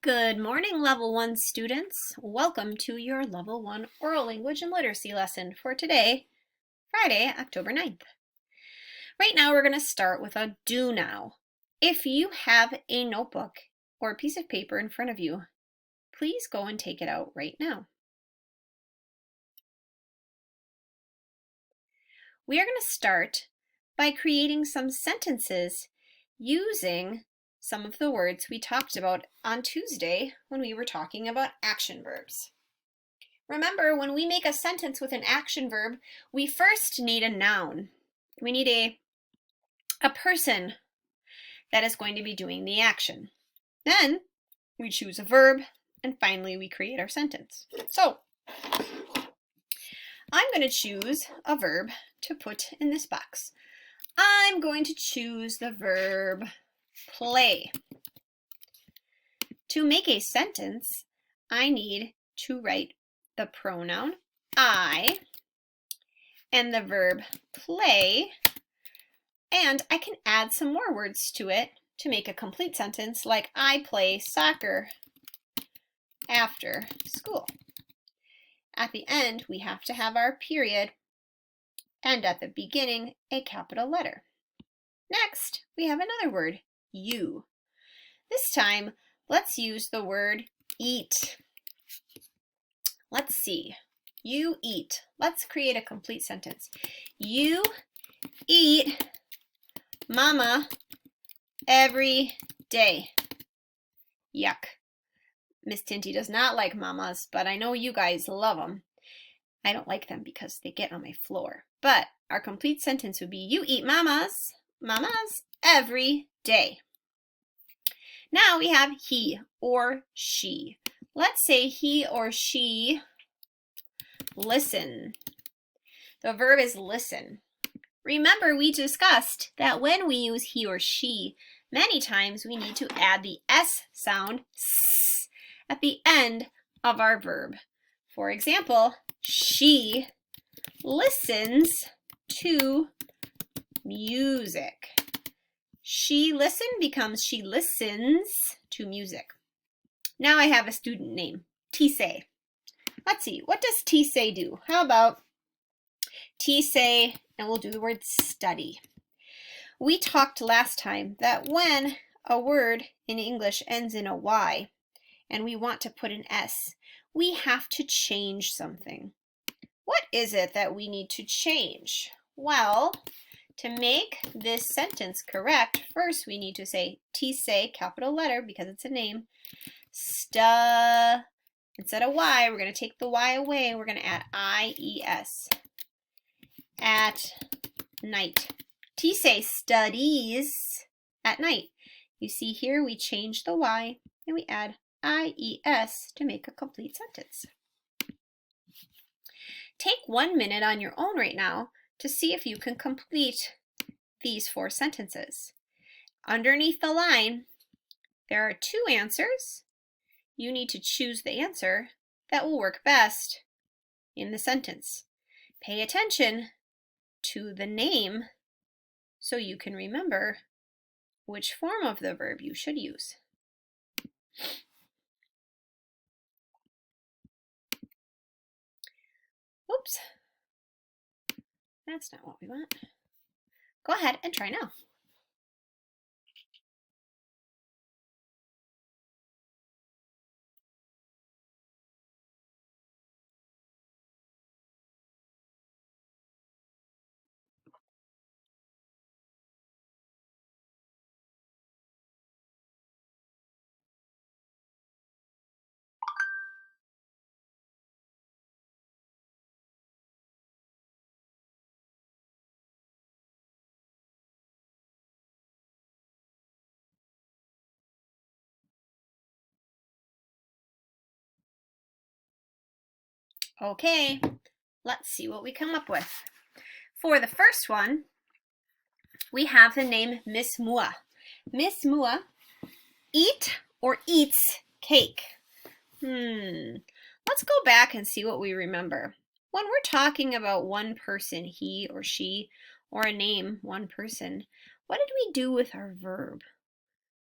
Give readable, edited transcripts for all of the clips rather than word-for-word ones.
Good morning, Level 1 students. Welcome to your Level 1 Oral Language and Literacy lesson for today, Friday, October 9th. Right now, we're going to start with a do now. If you have a notebook or a piece of paper in front of you, please go and take it out right now. We are going to start by creating some sentences using some of the words we talked about on Tuesday when we were talking about action verbs. Remember, when we make a sentence with an action verb, we first need a noun. We need a person that is going to be doing the action. Then we choose a verb, and finally we create our sentence. So I'm going to choose a verb to put in this box. I'm going to choose the verb play. To make a sentence, I need to write the pronoun I and the verb play, and I can add some more words to it to make a complete sentence, like I play soccer after school. At the end, we have to have our period, and at the beginning, a capital letter. Next, we have another word, you. This time, let's use the word eat. Let's see. You eat. Let's create a complete sentence. You eat mama every day. Yuck. Miss Tinty does not like mamas, but I know you guys love them. I don't like them because they get on my floor. But our complete sentence would be, you eat mamas every day. Now we have he or she. Let's say he or she listen. The verb is listen. Remember, we discussed that when we use he or she, many times we need to add the S sound, s, at the end of our verb. For example, she listens to music. She listen becomes she listens to music. Now I have a student name, Tisay. Let's see, what does Tisay do? How about Tisay, and we'll do the word study. We talked last time that when a word in English ends in a Y and we want to put an S, we have to change something. What is it that we need to change? Well, to make this sentence correct, first we need to say Tisay, capital letter, because it's a name. Instead of Y, we're going to take the Y away. We're going to add I-E-S. At night. Tisay studies at night. You see here we change the Y and we add I-E-S to make a complete sentence. Take 1 minute on your own right now to see if you can complete these 4 sentences. Underneath the line, there are 2 answers. You need to choose the answer that will work best in the sentence. Pay attention to the name so you can remember which form of the verb you should use. Oops, that's not what we want. Go ahead and try now. Okay, let's see what we come up with. For the first one, we have the name Miss Mua. Miss Mua eat or eats cake. Let's go back and see what we remember. When we're talking about one person, he or she, or a name, one person, what did we do with our verb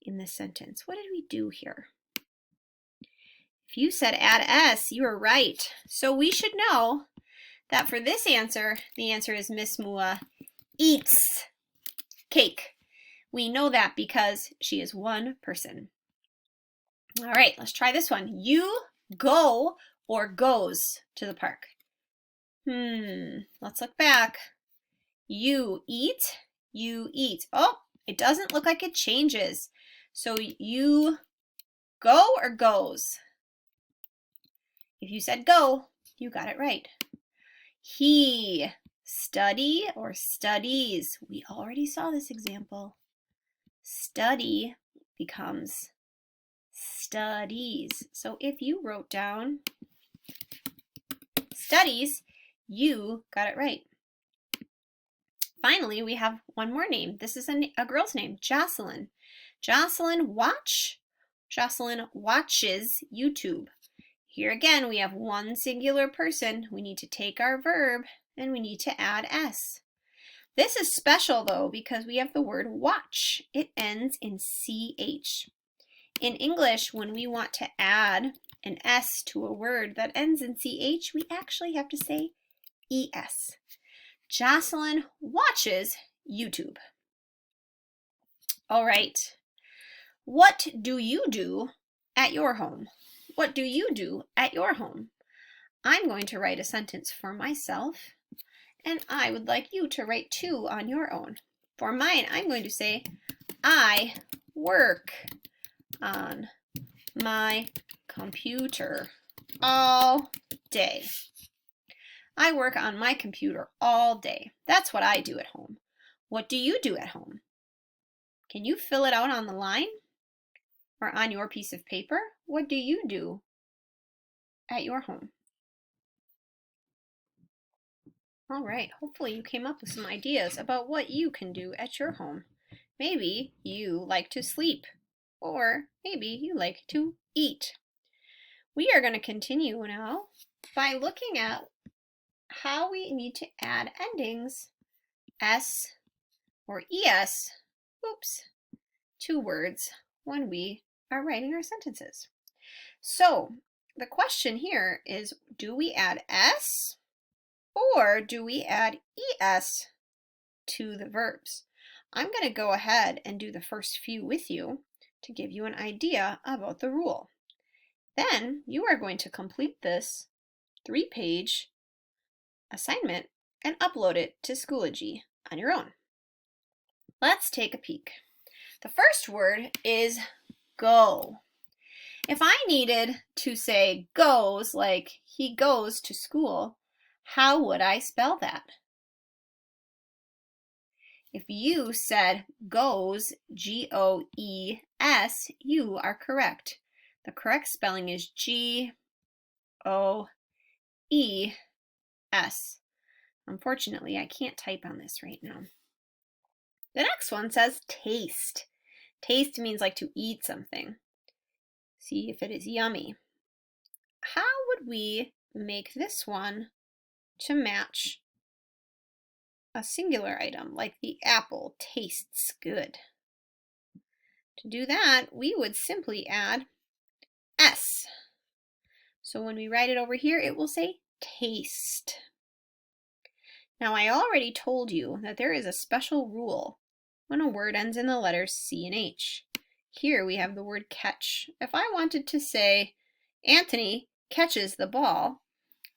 in this sentence? What did we do here? If you said add S, you were right. So we should know that for this answer, the answer is Miss Mua eats cake. We know that because she is one person. All right, let's try this one. You go or goes to the park. Let's look back. You eat, you eat. Oh, it doesn't look like it changes. So you go or goes? If you said go, you got it right. He study or studies. We already saw this example. Study becomes studies. So if you wrote down studies, you got it right. Finally, we have one more name. This is a girl's name, Jocelyn. Jocelyn Jocelyn watches YouTube. Here again, we have one singular person. We need to take our verb and we need to add S. This is special though because we have the word watch. It ends in CH. In English, when we want to add an S to a word that ends in CH, we actually have to say ES. Jocelyn watches YouTube. All right. What do you do at your home? What do you do at your home? I'm going to write a sentence for myself, and I would like you to write two on your own. For mine, I'm going to say, I work on my computer all day. I work on my computer all day. That's what I do at home. What do you do at home? Can you fill it out on the line or on your piece of paper? What do you do at your home? All right, hopefully you came up with some ideas about what you can do at your home. Maybe you like to sleep, or maybe you like to eat. We are going to continue now by looking at how we need to add endings S or ES, to words when we are writing our sentences. So the question here is, do we add S or do we add ES to the verbs? I'm going to go ahead and do the first few with you to give you an idea about the rule. Then you are going to complete this 3-page assignment and upload it to Schoology on your own. Let's take a peek. The first word is go. If I needed to say goes, like he goes to school, how would I spell that? If you said goes, G-O-E-S, you are correct. The correct spelling is G-O-E-S. Unfortunately, I can't type on this right now. The next one says taste. Taste means like to eat something. See if it is yummy. How would we make this one to match a singular item, like the apple tastes good? To do that, we would simply add S. So when we write it over here, it will say taste. Now, I already told you that there is a special rule when a word ends in the letters C and H. Here we have the word catch. If I wanted to say Anthony catches the ball,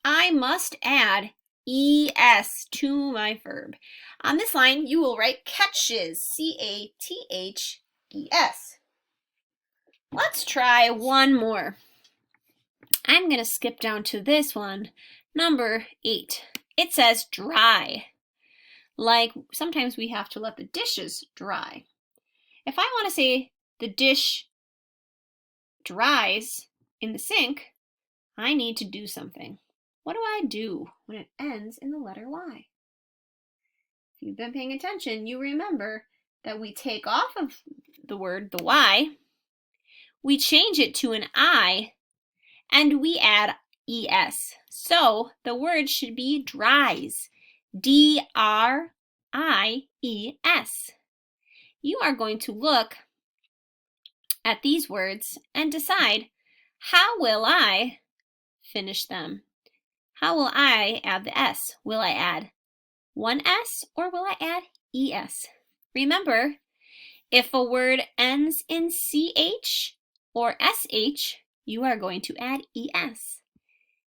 I must add ES to my verb. On this line, you will write catches, C-A-T-H-E-S. Let's try one more. I'm going to skip down to this one, number 8. It says dry. Like sometimes we have to let the dishes dry. If I want to say the dish dries in the sink, I need to do something. What do I do when it ends in the letter Y? If you've been paying attention, you remember that we take off of the word, the Y, we change it to an I, and we add ES. So the word should be dries. D-R-I-E-S. You are going to look at these words and decide How will I finish them? How will I add the S? Will I add one S or will I add ES? Remember, if a word ends in CH or SH, you are going to add ES.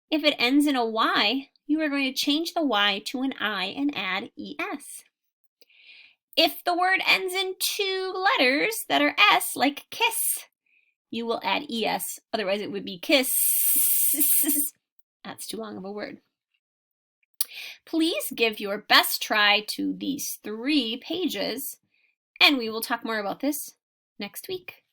If it ends in a Y, you are going to change the Y to an I and add ES. If the word ends in two letters that are S, like kiss, you will add ES, otherwise it would be kiss. That's too long of a word. Please give your best try to these 3 pages, and we will talk more about this next week.